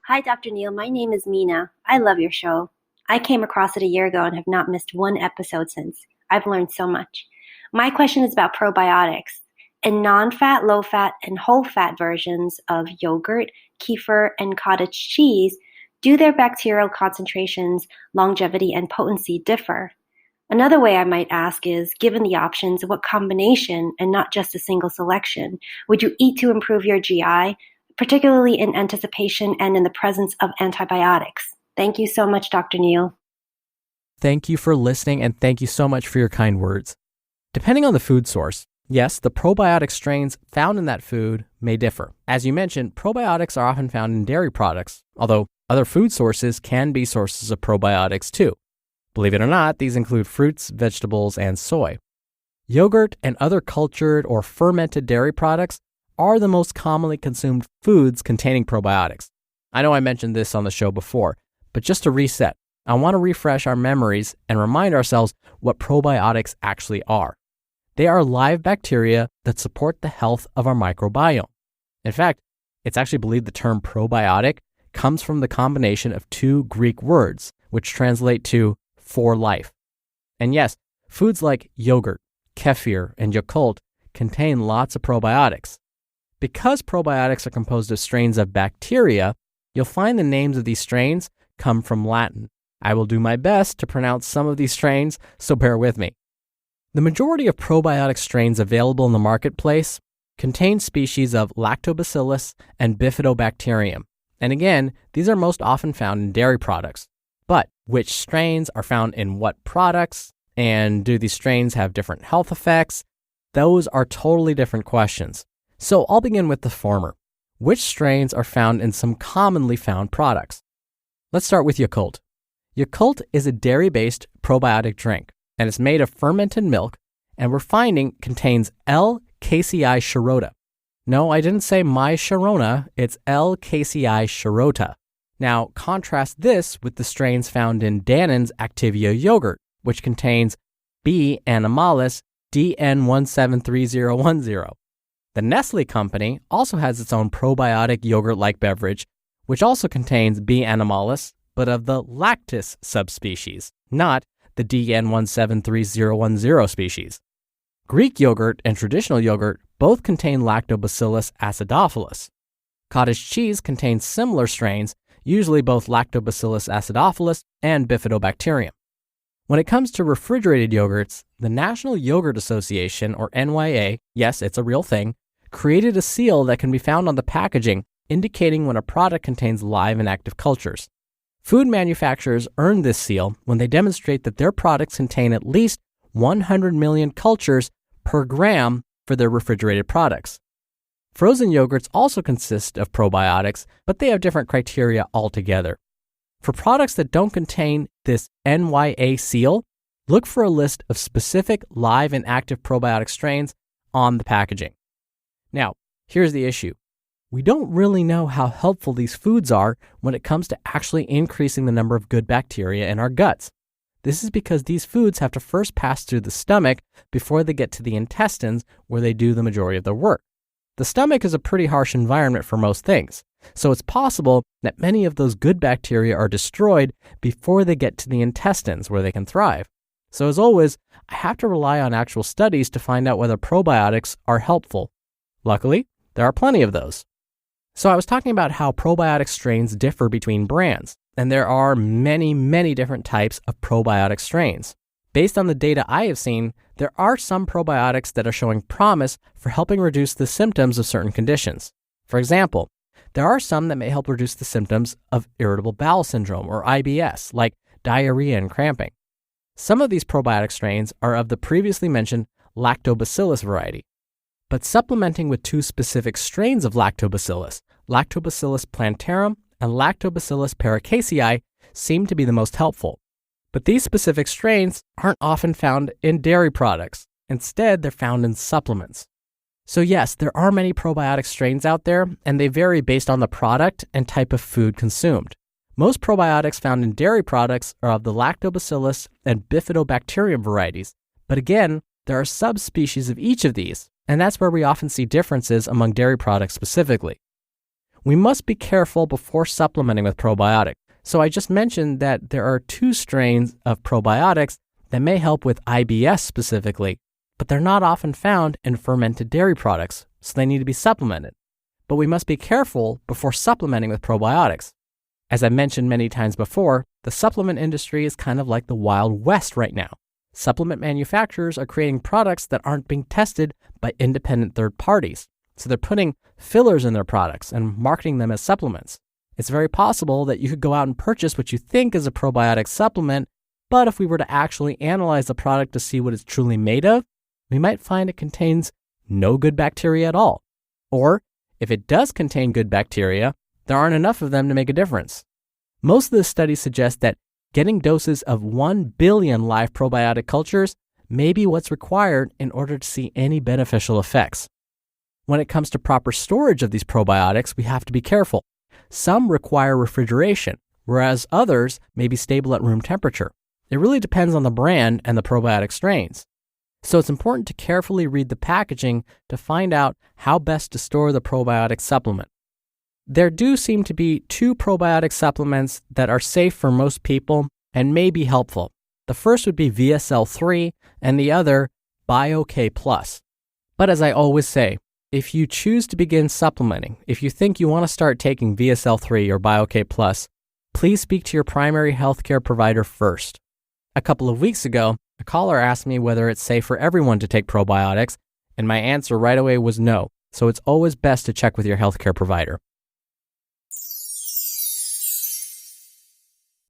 Hi, Dr. Neil. My name is Mina. I love your show. I came across it a year ago and have not missed one episode since. I've learned so much. My question is about probiotics. In non-fat, low-fat, and whole-fat versions of yogurt, kefir, and cottage cheese, do their bacterial concentrations, longevity, and potency differ? Another way I might ask is, given the options, what combination, and not just a single selection, would you eat to improve your GI, particularly in anticipation and in the presence of antibiotics? Thank you so much, Dr. Neil. Thank you for listening, and thank you so much for your kind words. Depending on the food source, yes, the probiotic strains found in that food may differ. As you mentioned, probiotics are often found in dairy products, although other food sources can be sources of probiotics too. Believe it or not, these include fruits, vegetables, and soy. Yogurt and other cultured or fermented dairy products are the most commonly consumed foods containing probiotics. I know I mentioned this on the show before, but just to reset, I want to refresh our memories and remind ourselves what probiotics actually are. They are live bacteria that support the health of our microbiome. In fact, it's actually believed the term probiotic comes from the combination of two Greek words, which translate to for life. And yes, foods like yogurt, kefir, and Yakult contain lots of probiotics. Because probiotics are composed of strains of bacteria, you'll find the names of these strains come from Latin. I will do my best to pronounce some of these strains, so bear with me. The majority of probiotic strains available in the marketplace contain species of Lactobacillus and Bifidobacterium. And again, these are most often found in dairy products. But which strains are found in what products, and do these strains have different health effects? Those are totally different questions. So I'll begin with the former. Which strains are found in some commonly found products? Let's start with Yakult. Yakult is a dairy-based probiotic drink, and it's made of fermented milk, and we're finding contains L-casein shirota. No, I didn't say my Sharona, it's L-casein shirota. Now, contrast this with the strains found in Dannon's Activia yogurt, which contains B. animalis DN173010. The Nestle company also has its own probiotic yogurt-like beverage, which also contains B. animalis, but of the lactis subspecies, not the DN173010 species. Greek yogurt and traditional yogurt both contain Lactobacillus acidophilus. Cottage cheese contains similar strains, usually both Lactobacillus acidophilus and Bifidobacterium. When it comes to refrigerated yogurts, the National Yogurt Association, or NYA, yes, it's a real thing, created a seal that can be found on the packaging indicating when a product contains live and active cultures. Food manufacturers earn this seal when they demonstrate that their products contain at least 100 million cultures per gram for their refrigerated products. Frozen yogurts also consist of probiotics, but they have different criteria altogether. For products that don't contain this NYA seal, look for a list of specific live and active probiotic strains on the packaging. Now, here's the issue. We don't really know how helpful these foods are when it comes to actually increasing the number of good bacteria in our guts. This is because these foods have to first pass through the stomach before they get to the intestines, where they do the majority of their work. The stomach is a pretty harsh environment for most things, so it's possible that many of those good bacteria are destroyed before they get to the intestines where they can thrive. So as always, I have to rely on actual studies to find out whether probiotics are helpful. Luckily, there are plenty of those. So I was talking about how probiotic strains differ between brands, and there are many, many different types of probiotic strains. Based on the data I have seen, there are some probiotics that are showing promise for helping reduce the symptoms of certain conditions. For example, there are some that may help reduce the symptoms of irritable bowel syndrome, or IBS, like diarrhea and cramping. Some of these probiotic strains are of the previously mentioned Lactobacillus variety. But supplementing with two specific strains of Lactobacillus, Lactobacillus plantarum and Lactobacillus paracasei, seem to be the most helpful. But these specific strains aren't often found in dairy products. Instead, they're found in supplements. So yes, there are many probiotic strains out there, and they vary based on the product and type of food consumed. Most probiotics found in dairy products are of the Lactobacillus and Bifidobacterium varieties. But again, there are subspecies of each of these, and that's where we often see differences among dairy products specifically. we must be careful before supplementing with probiotics. So I just mentioned that there are 2 strains of probiotics that may help with IBS specifically, but they're not often found in fermented dairy products, so they need to be supplemented. But we must be careful before supplementing with probiotics. As I mentioned many times before, the supplement industry is kind of like the Wild West right now. Supplement manufacturers are creating products that aren't being tested by independent third parties. So they're putting fillers in their products and marketing them as supplements. It's very possible that you could go out and purchase what you think is a probiotic supplement, but if we were to actually analyze the product to see what it's truly made of, we might find it contains no good bacteria at all. Or if it does contain good bacteria, there aren't enough of them to make a difference. Most of the studies suggest that getting doses of 1 billion live probiotic cultures may be what's required in order to see any beneficial effects. When it comes to proper storage of these probiotics, we have to be careful. Some require refrigeration, whereas others may be stable at room temperature. It really depends on the brand and the probiotic strains. So it's important to carefully read the packaging to find out how best to store the probiotic supplement. There do seem to be 2 probiotic supplements that are safe for most people and may be helpful. The first would be VSL3 and the other BioK+. But as I always say, if you choose to begin supplementing, if you think you want to start taking VSL3 or BioK+, please speak to your primary healthcare provider first. A couple of weeks ago, a caller asked me whether it's safe for everyone to take probiotics, and my answer right away was no. So it's always best to check with your healthcare provider.